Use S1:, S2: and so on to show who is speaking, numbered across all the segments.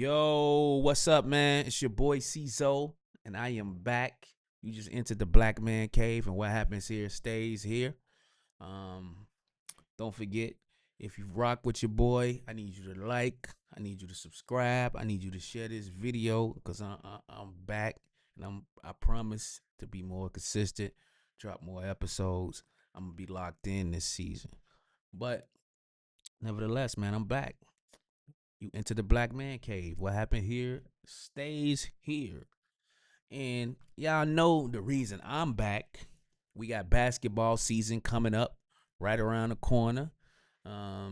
S1: Yo, what's up, man? It's your boy CZO, and I am back. You just entered the Black Man Cave, and what happens here stays here. Um, don't forget, if you rock with your boy, I need you to like, I need you to subscribe, I need you to share this video because I'm back, and I promise to be more consistent, drop more episodes. I'm gonna be locked in this season, but nevertheless, man, I'm back. You enter the Black Man Cave. What happened here stays here. And y'all know the reason I'm back. We got basketball season coming up right around the corner. I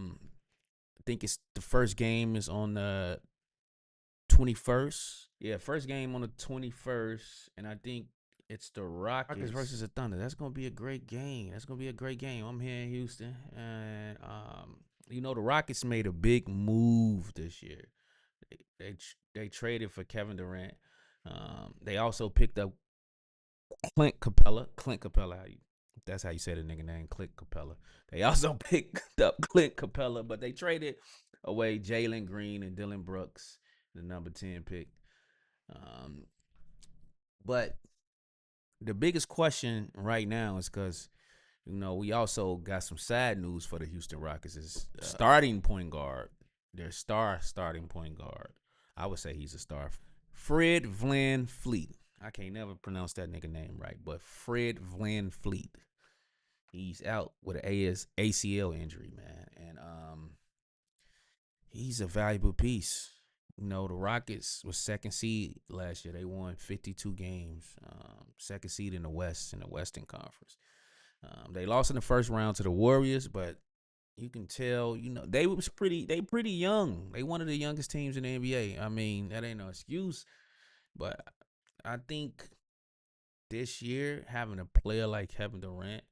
S1: think it's the first game is on the 21st. Yeah, first game on the 21st. And I think it's the Rockets versus the Thunder. That's going to be a great game. That's going to be a great game. I'm here in Houston. And, the Rockets made a big move this year. They traded for Kevin Durant. They also picked up Clint Capella. That's how you say the nigga name, Clint Capella. They also picked up Clint Capella, but they traded away Jalen Green and Dylan Brooks, the number 10 pick. But the biggest question right now is because we also got some sad news for the Houston Rockets. Is starting point guard, their star starting point guard. I would say he's a star. Fred VanVleet. I can't never pronounce that nigga name right, but Fred VanVleet. He's out with an ACL injury, man, and he's a valuable piece. The Rockets was second seed last year. They won 52 games, second seed in the West, in the Western Conference. They lost in the first round to the Warriors, but you can tell, they pretty young. They one of the youngest teams in the NBA. I mean, that ain't no excuse, but I think this year having a player like Kevin Durant,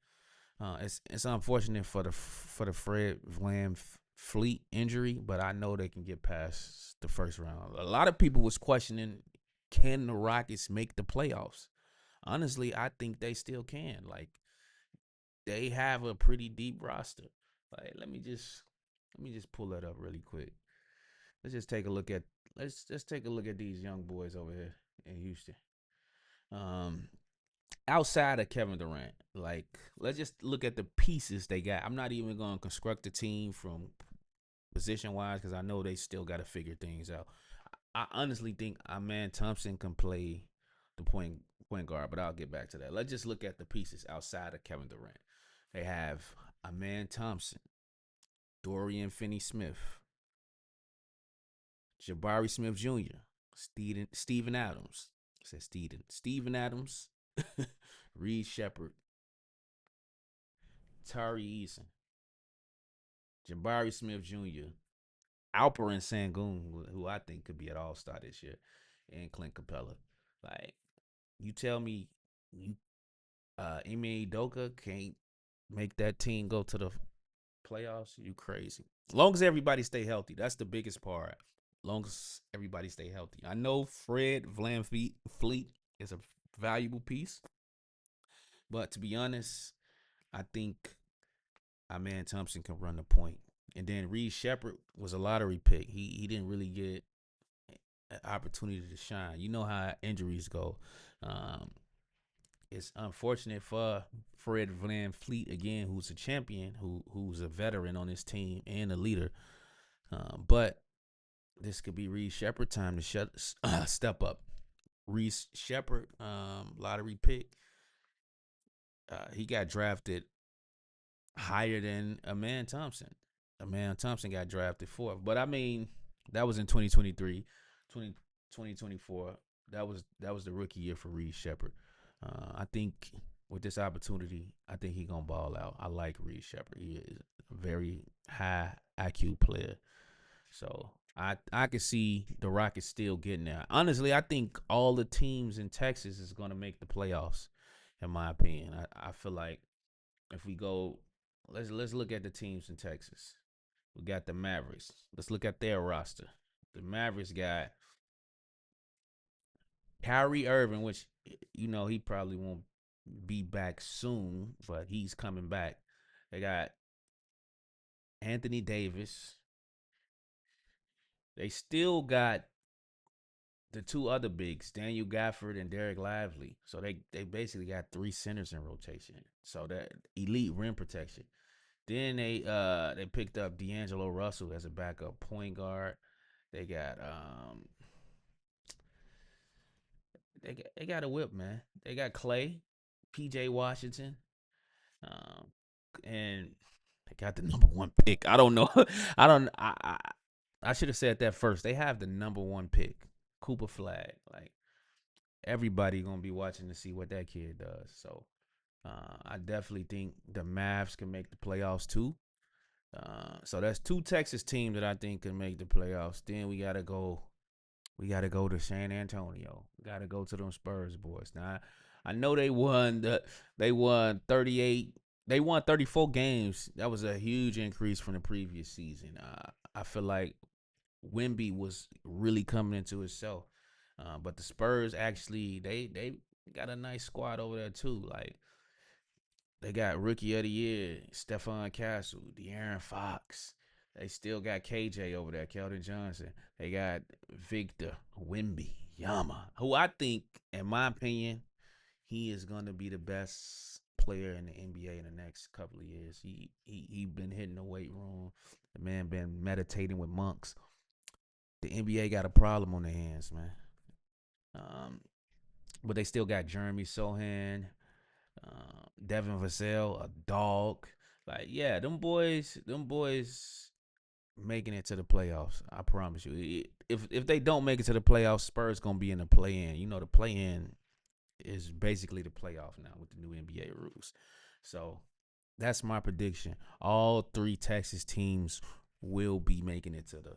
S1: it's unfortunate for the Fred VanVleet injury, but I know they can get past the first round. A lot of people was questioning, can the Rockets make the playoffs? Honestly, I think they still can. Like, they have a pretty deep roster. Like, let me just pull that up really quick. Let's take a look at these young boys over here in Houston. Outside of Kevin Durant, like, let's just look at the pieces they got. I'm not even going to construct the team from position wise because I know they still got to figure things out. I honestly think Amen Thompson can play the point guard, but I'll get back to that. Let's just look at the pieces outside of Kevin Durant. They have Amen Thompson, Dorian Finney-Smith, Jabari Smith Jr., Steven Adams. I said Steven Adams, Reed Shepard, Tari Eason, Jabari Smith Jr., Alperen Sengun, who I think could be an all-star this year, and Clint Capella. Like, you tell me Ime Udoka can't make that team go to the playoffs, you crazy. As long as everybody stay healthy, that's the biggest part. Long as everybody stay healthy. I know Fred VanVleet is a valuable piece, but to be honest, I think Amen Thompson can run the point. And then Reed Shepard was a lottery pick. He didn't really get an opportunity to shine. You know how injuries go. It's unfortunate for Fred VanVleet again, who's a champion, who's a veteran on this team and a leader. But this could be Reed Shepard time to step up. Reed Shepard, lottery pick. He got drafted higher than Amen Thompson. Amen Thompson got drafted fourth. But I mean, that was in 2023, 2024. That was the rookie year for Reed Shepard. I think with this opportunity, I think he gonna ball out. I like Reed Shepard. He is a very high IQ player. So I can see the Rockets still getting there. Honestly, I think all the teams in Texas is gonna make the playoffs, in my opinion. I feel like if we go, let's look at the teams in Texas. We got the Mavericks. Let's look at their roster. The Mavericks got Kyrie Irving, which he probably won't be back soon, but he's coming back. They got Anthony Davis. They still got the two other bigs, Daniel Gafford and Derek Lively. So they basically got three centers in rotation. So that elite rim protection. Then they picked up D'Angelo Russell as a backup point guard. They got they got a whip, man. They got Clay, PJ Washington, um, and they got the number one pick. I don't know. I don't. I should have said that first. They have the number one pick, Cooper Flag. Like everybody gonna be watching to see what that kid does. So I definitely think the Mavs can make the playoffs too. So that's two Texas teams that I think can make the playoffs. Then we gotta go. We gotta go to San Antonio. We gotta go to them Spurs boys. Now I know they won 38. They won 34 games. That was a huge increase from the previous season. I feel like Wemby was really coming into himself. But the Spurs actually they got a nice squad over there too. Like they got rookie of the year, Stephon Castle, De'Aaron Fox. They still got KJ over there, Keldon Johnson. They got Victor Wembanyama, who I think, in my opinion, he is going to be the best player in the NBA in the next couple of years. He been hitting the weight room. The man been meditating with monks. The NBA got a problem on their hands, man. Um, but they still got Jeremy Sohan, Devin Vassell, a dog. Like, yeah, them boys making it to the playoffs. I promise you. If they don't make it to the playoffs, Spurs gonna be in the play in. You know, the play in is basically the playoff now with the new NBA rules. So that's my prediction. All three Texas teams will be making it to the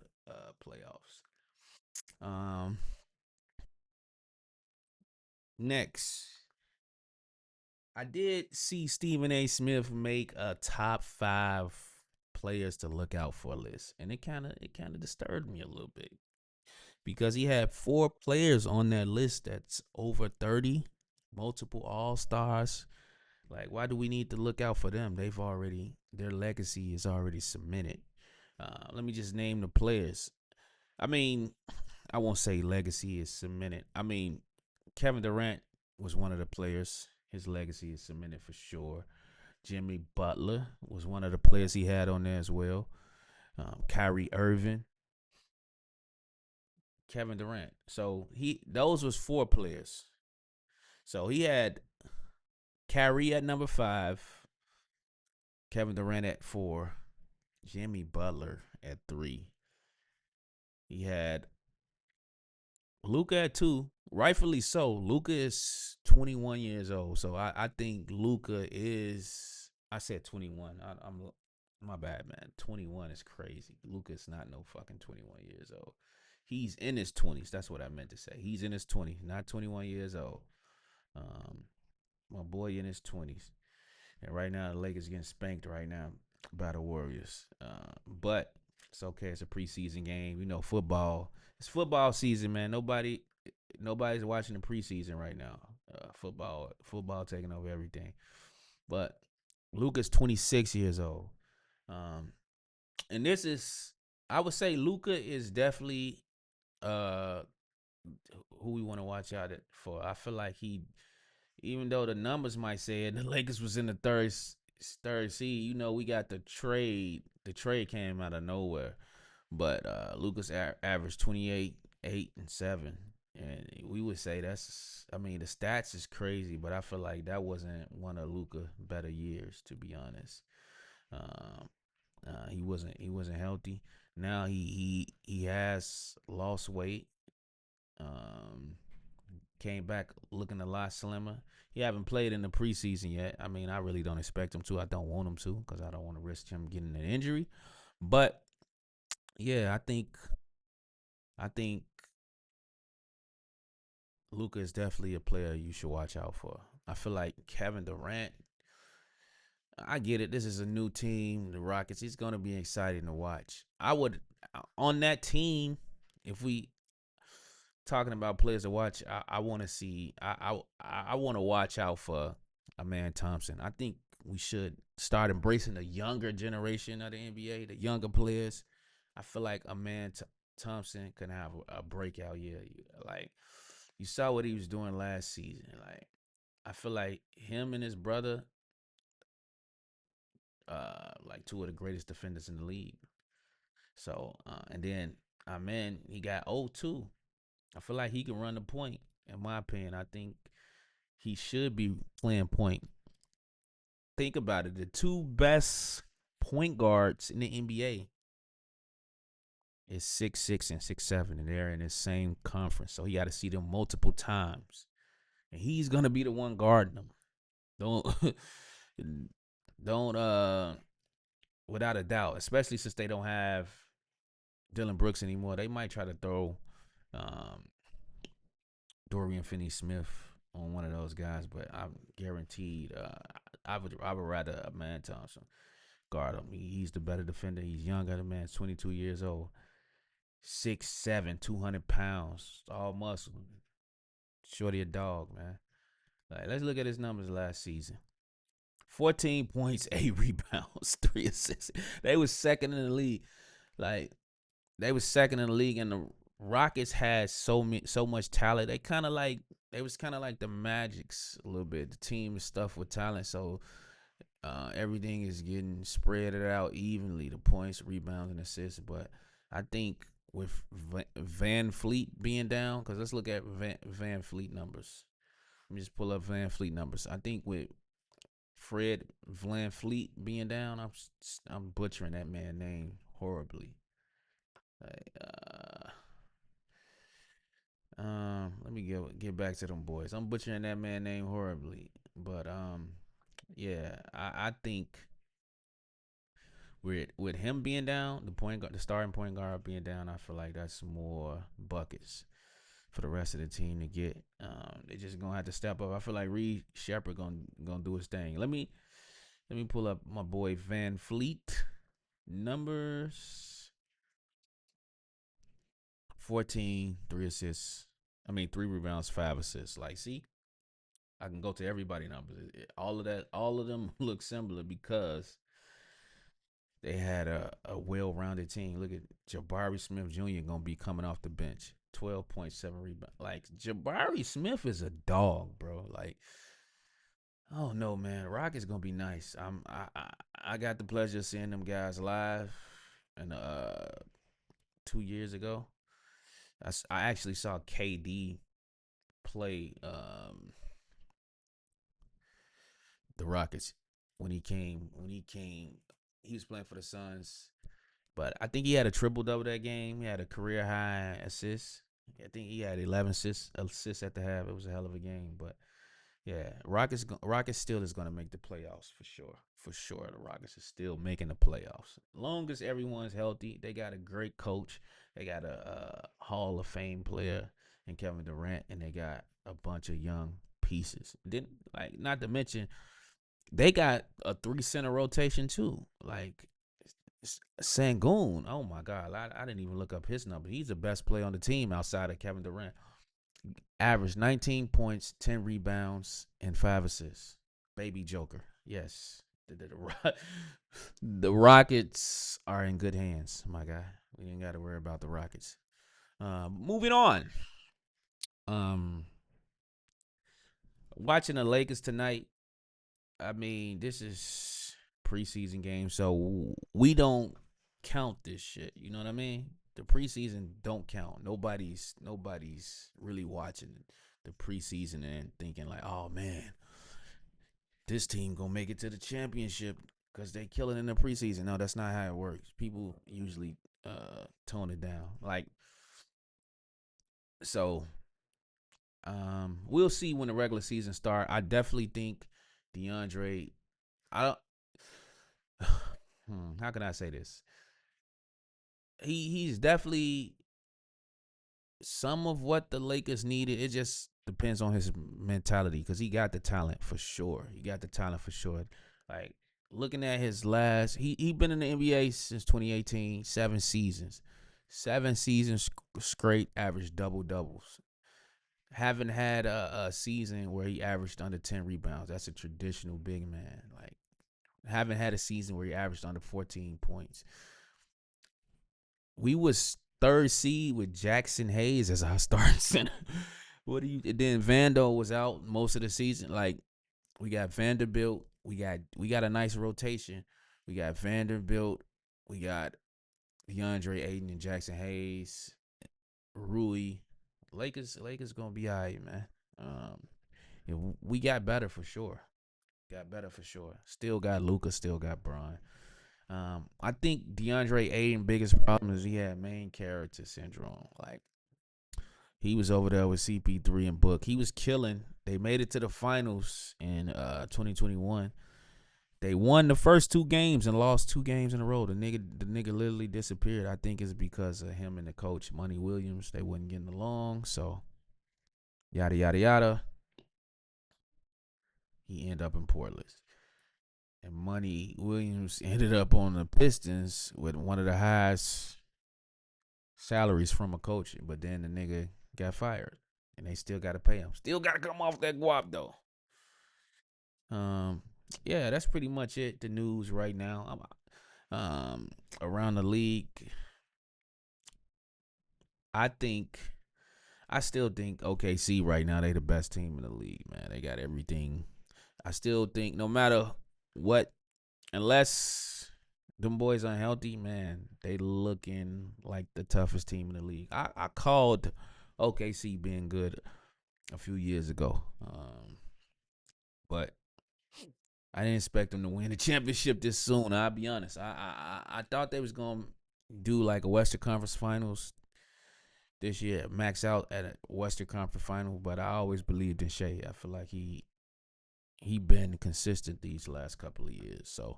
S1: playoffs. Um, Next, I did see Stephen A. Smith make a top 5 players to look out for list, and it kind of disturbed me a little bit because he had 4 players on that list that's over 30, multiple All Stars. Like, why do we need to look out for them? Their legacy is already cemented. Let me just name the players. I mean, I won't say legacy is cemented. I mean, Kevin Durant was one of the players. His legacy is cemented for sure. Jimmy Butler was one of the players he had on there as well. Kyrie Irving, Kevin Durant. So those was 4 players. So he had Kyrie at number 5, Kevin Durant at 4, Jimmy Butler at 3. He had Luka at 2, rightfully so. Luka is 21 years old, so I think Luka is. I said 21. I'm my bad, man. 21 is crazy. Luka is not no fucking 21 years old. He's in his 20s. That's what I meant to say. He's in his 20s, not 21 years old. Um, my boy in his 20s, and right now the Lakers getting spanked right now by the Warriors. But it's okay. It's a preseason game. You know, football. It's football season, man. Nobody's watching the preseason right now. Football taking over everything. But Luka's 26 years old. Um, and this is, I would say, Luka is definitely uh who we want to watch out for. I feel like even though the numbers might say it, the Lakers was in the third seed. You know, we got the trade. The trade came out of nowhere, but Lucas averaged 28, 8, and 7, and we would say that's. I mean, the stats is crazy, but I feel like that wasn't one of Luka better years, to be honest. Um, he wasn't healthy. Now he has lost weight. Um, Came back looking a lot slimmer. He haven't played in the preseason yet. I mean, I really don't expect him to. I don't want him to because I don't want to risk him getting an injury. But yeah, I think Luka is definitely a player you should watch out for. I feel like Kevin Durant. I get it. This is a new team, the Rockets. It's gonna be exciting to watch. I would on that team if we talking about players to watch, I want to see. I want to watch out for a man Thompson. I think we should start embracing the younger generation of the NBA, the younger players. I feel like a man Thompson can have a breakout year. Like you saw what he was doing last season. Like I feel like him and his brother, like two of the greatest defenders in the league. So and then man, he got 0-2. I feel like he can run the point. In my opinion, I think he should be playing point. Think about it. The two best point guards in the NBA is 6'6" and 6'7", and they're in the same conference. So he got to see them multiple times. And he's gonna be the one guarding them. Don't don't without a doubt, especially since they don't have Dylan Brooks anymore. They might try to throw um, Dorian Finney-Smith on one of those guys, but I'm guaranteed. I would rather a man Thompson guard him. He's the better defender. He's younger. The man's 22 years old, 6'7", 200 pounds, all muscle. Shorty a dog, man. Like, let's look at his numbers last season. 14 points, 8 rebounds, 3 assists. They was second in the league. Like they was second in the league, and the Rockets had so much talent. They was kind of like the Magics a little bit. The team is stuffed with talent, so everything is getting spread out evenly. The points, rebounds, and assists. But I think with Van Fleet being down, because let's look at Van Fleet numbers. Let me just pull up Van Fleet numbers. I think with Fred Van Fleet being down, I'm butchering that man's name horribly. Like, let me get back to them boys. I'm butchering that man's name horribly, but yeah, I think with him being down, the starting point guard being down, I feel like that's more buckets for the rest of the team to get. They just gonna have to step up. I feel like Reed Shepard gonna do his thing. Let me pull up my boy Van Fleet numbers. 14, 3 assists. 3 rebounds, 5 assists. Like, see, I can go to everybody numbers. All of them look similar because they had a well-rounded team. Look at Jabari Smith Jr. gonna be coming off the bench. 12.7 rebounds. Like, Jabari Smith is a dog, bro. Like, oh no, man. Rockets gonna be nice. I got the pleasure of seeing them guys live, and 2 years ago, I actually saw KD play the Rockets when he came. He was playing for the Suns, but I think he had a triple double that game. He had a career high assist. I think he had 11 assists at the half. It was a hell of a game, but yeah, Rockets still is going to make the playoffs for sure. For sure, the Rockets are still making the playoffs. Long as everyone's healthy, they got a great coach. They got a Hall of Fame player in Kevin Durant, and they got a bunch of young pieces. Then, like, not to mention, they got a 3 center rotation too. Like Sangoon, oh my God, I didn't even look up his number. He's the best player on the team outside of Kevin Durant. Averaged 19 points, 10 rebounds, and 5 assists. Baby Joker. Yes. The Rockets are in good hands, my guy. We ain't got to worry about the Rockets. Moving on. Watching the Lakers tonight. This is preseason game, so we don't count this shit. You know what I mean? The preseason don't count. Nobody's really watching the preseason and thinking like, oh man, this team gonna make it to the championship because they kill it in the preseason. No, that's not how it works. People usually tone it down. Like, so we'll see when the regular season start. I definitely think DeAndre. I don't. How can I say this? He's definitely some of what the Lakers needed. It just depends on his mentality because he got the talent for sure. Like looking at his last, he been in the NBA since 2018, 7 seasons, 7 seasons straight, average double doubles. Haven't had a season where he averaged under 10 rebounds. That's a traditional big man. Like haven't had a season where he averaged under 14 points. We was third seed with Jackson Hayes as our starting center. What do you? Then Vando was out most of the season. Like we got Vanderbilt. We got a nice rotation. We got Vanderbilt. We got DeAndre Ayton and Jackson Hayes, Rui. Lakers gonna be alright, man. Um, yeah, we got better for sure. Got better for sure. Still got Luka. Still got Bron. I think DeAndre Ayton's biggest problem is he had main character syndrome. Like he was over there with CP3 and Book. He was killing. They made it to the finals in 2021. They won the first two games and lost two games in a row. The nigga literally disappeared. I think it's because of him and the coach, Money Williams. They wasn't getting along. So yada yada yada. He ended up in Portland. And Money Williams ended up on the Pistons with one of the highest salaries from a coach. But then the nigga got fired. And they still gotta pay him. Still gotta come off that guap though. Yeah, that's pretty much it. The news right now. Around the league. I still think OKC right now they the best team in the league, man. They got everything. I still think no matter what, unless them boys unhealthy, man, they looking like the toughest team in the league. I called OKC being good a few years ago, but I didn't expect them to win the championship this soon. I'll be honest. I thought they was gonna do like a Western Conference Finals this year, max out at a Western Conference Final. But I always believed in Shea. I feel like he been consistent these last couple of years. So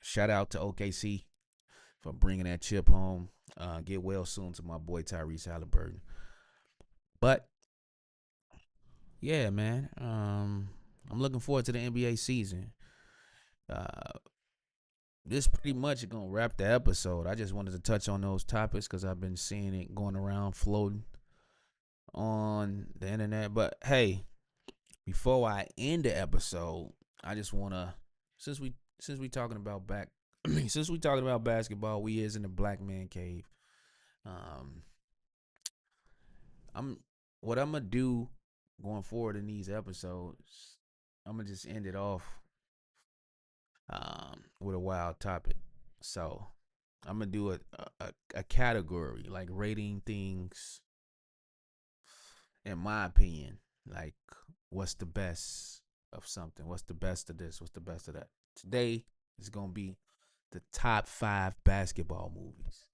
S1: shout out to OKC for bringing that chip home. Get well soon to my boy Tyrese Halliburton. But yeah, man. I'm looking forward to the NBA season. Uh, this pretty much gonna wrap the episode. I just wanted to touch on those topics because I've been seeing it going around, floating on the internet. But hey, before I end the episode, I just wanna since we talking about since we talking about basketball, we is in the Black Man Cave. Um, I'm what I'm gonna do going forward in these episodes. I'm gonna just end it off with a wild topic. So I'm gonna do a category like rating things in my opinion. Like what's the best of something? What's the best of this? What's the best of that? Today is gonna be the top 5 basketball movies,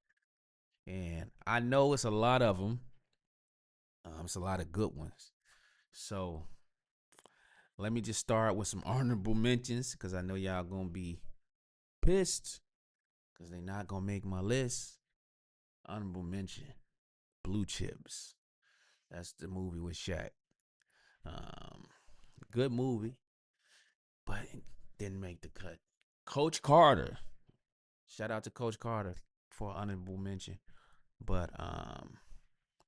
S1: and I know it's a lot of them. It's a lot of good ones. So let me just start with some honorable mentions because I know y'all gonna be pissed because they not gonna make my list. Honorable mention: Blue Chips. That's the movie with Shaq. Um, Good movie, but it didn't make the cut. Coach Carter. Shout out to Coach Carter for honorable mention, but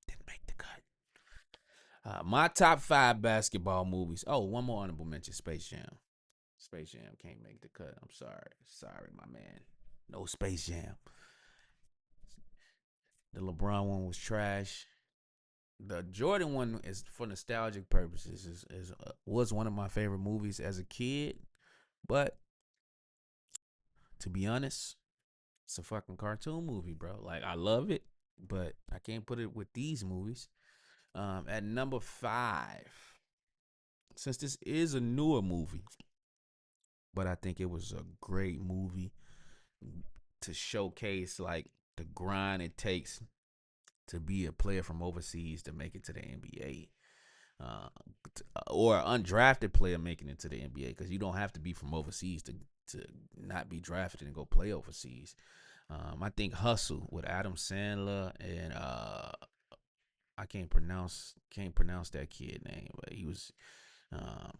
S1: didn't make the cut. My top 5 basketball movies. Oh, one more honorable mention: Space Jam. Space Jam can't make the cut. I'm sorry, my man. No Space Jam. The LeBron one was trash. The Jordan one is for nostalgic purposes. Was one of my favorite movies as a kid, but to be honest, it's a fucking cartoon movie, bro. Like I love it, but I can't put it with these movies. At number 5, since this is a newer movie, but I think it was a great movie to showcase like the grind it takes to be a player from overseas to make it to the NBA, uh, or an undrafted player making it to the NBA because you don't have to be from overseas to not be drafted and go play overseas. I think Hustle with Adam Sandler and I can't pronounce that kid name, but um,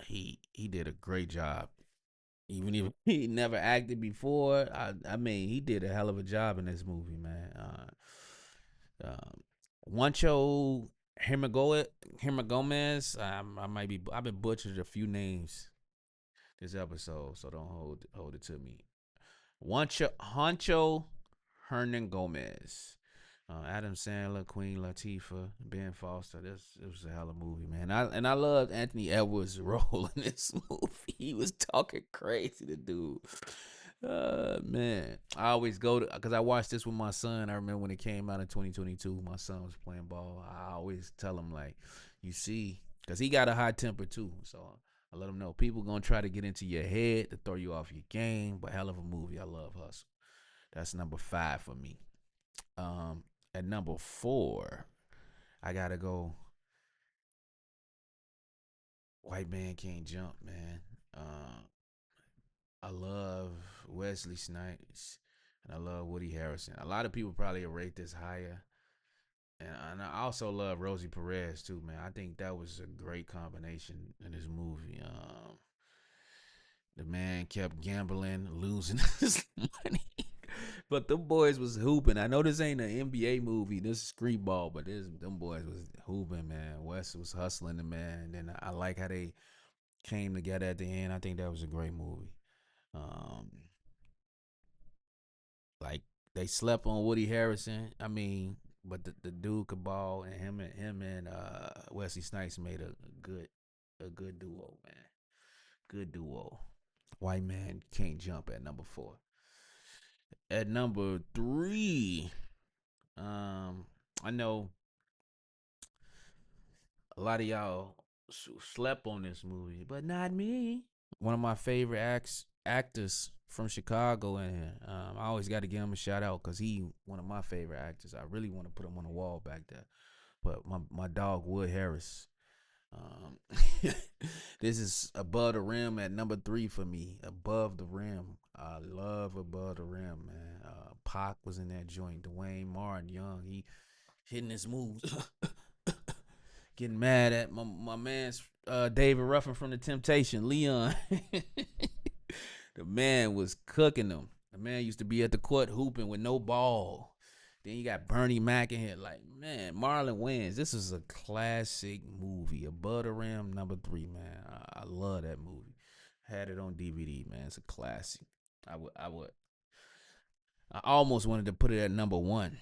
S1: he did a great job. Even if he never acted before, I mean he did a hell of a job in this movie, man. Juancho Hermagomez. I might be. I've been butchered a few names this episode, so don't hold it to me. Juancho Honcho Hernan Gomez. Adam Sandler, Queen Latifah, Ben Foster. It was a hell of a movie, man. I loved Anthony Edwards' role in this movie. He was talking crazy, the dude. Man, I always go to because I watched this with my son. I remember when it came out in 2022. My son was playing ball. I always tell him like, you see, because he got a high temper too. So I let him know people gonna try to get into your head to throw you off your game. But hell of a movie. I love Hustle. That's number 5 for me. Um, at number 4, I gotta go. White Man Can't Jump, man. I love Wesley Snipes and I love Woody Harrelson. A lot of people probably rate this higher. And I also love Rosie Perez too, man. I think that was a great combination in this movie. The man kept gambling, losing his money. But them boys was hooping. I know this ain't an NBA movie. This is street ball, but them boys was hooping, man. Wes was hustling the man. And then I like how they came together at the end. I think that was a great movie. Um, like they slept on Woody Harrison. I mean, but the dude could ball, and him and Wesley Snipes made a good duo, man. Good duo. White Man Can't Jump at number 4. At number 3, I know a lot of y'all slept on this movie, but not me. One of my favorite actors from Chicago, and I always got to give him a shout out because he one of my favorite actors. I really want to put him on the wall back there. But my dog Wood Harris. Um, this is Above the Rim at number 3 for me. Above the Rim. I love Above the Rim, man. Pac was in that joint. Dwayne Martin, young, he hitting his moves. Getting mad at my man's David Ruffin from the Temptation, Leon. The man was cooking them. The man used to be at the court hooping with no ball. Then you got Bernie Mac in here. Like, man, Marlon Wayans. This is a classic movie. Above the Rim, number 3, man. I love that movie. Had it on DVD, man. It's a classic. I almost wanted to put it at number 1.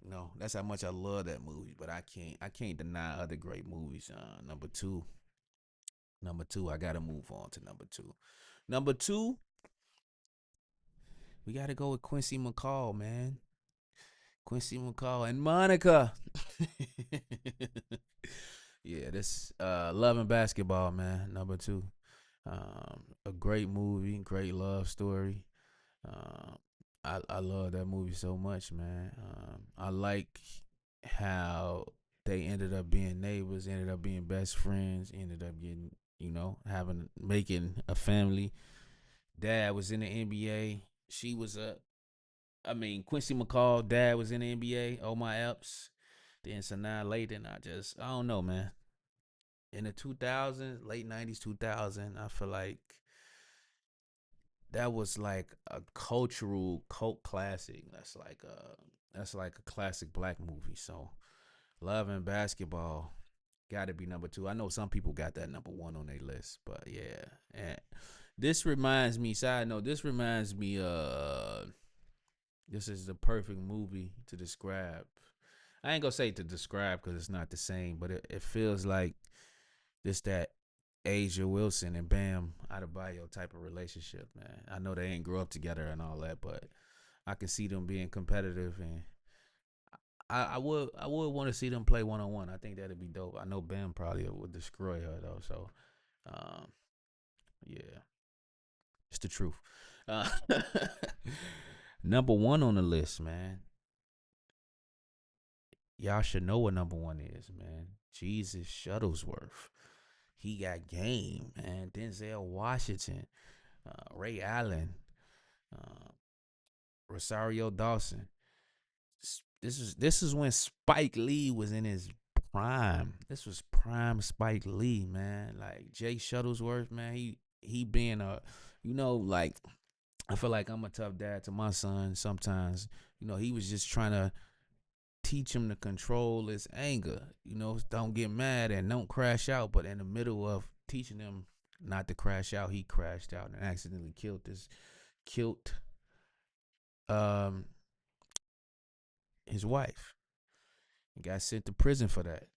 S1: No, that's how much I love that movie. But I can't. I can't deny other great movies. Number 2. Number 2. I gotta move on to number 2. Number 2. We gotta go with Quincy McCall, man. Quincy McCall and Monica. Yeah, this Love and Basketball, man. Number 2. A great movie, great love story. Um, I love that movie so much, man. I like how they ended up being neighbors, ended up being best friends, ended up getting, having making a family. Dad was in the NBA. She was Quincy McCall, dad was in the NBA. Oh my Epps. Then so now later, I don't know, man. In the 2000s, late 90s, 2000, I feel like that was like a cultural cult classic. That's like a classic black movie. So Love and Basketball got to be number 2. I know some people got that number 1 on their list, but yeah. And this reminds me. Side note, this reminds me. This is the perfect movie to describe. I ain't gonna say to describe because it's not the same, but it feels like this that Asia Wilson and Bam Adebayo type of relationship, man. I know they ain't grow up together and all that, but I can see them being competitive, and I would want to see them play 1-on-1. I think that'd be dope. I know Bam probably would destroy her though, so um, yeah, it's the truth. Uh, number 1 on the list, man. Y'all should know what number 1 is, man. Jesus Shuttlesworth. He got game, man. Denzel Washington, Ray Allen, uh, Rosario Dawson. This is when Spike Lee was in his prime. This was prime Spike Lee, man. Like Jay Shuttlesworth, man. He being like I feel like I'm a tough dad to my son sometimes. He was just trying to teach him to control his anger. Don't get mad and don't crash out. But in the middle of teaching him not to crash out, he crashed out and accidentally killed um his wife. He got sent to prison for that.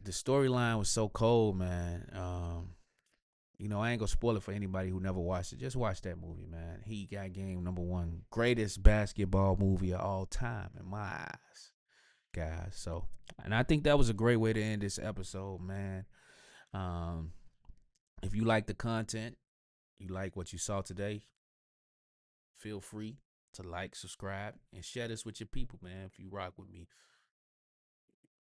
S1: The storyline was so cold, man. I ain't gonna spoil it for anybody who never watched it. Just watch that movie, man. He got game #1, greatest basketball movie of all time in my eyes, guys. So, and I think that was a great way to end this episode, man. Um, if you like the content, you like what you saw today, feel free to like, subscribe, and share this with your people, man. If you rock with me,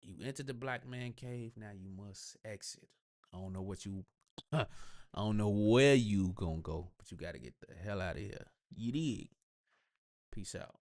S1: you entered the black man cave. Now you must exit. I don't know what you, I don't know where you gonna go, but you gotta get the hell out of here. You dig? Peace out.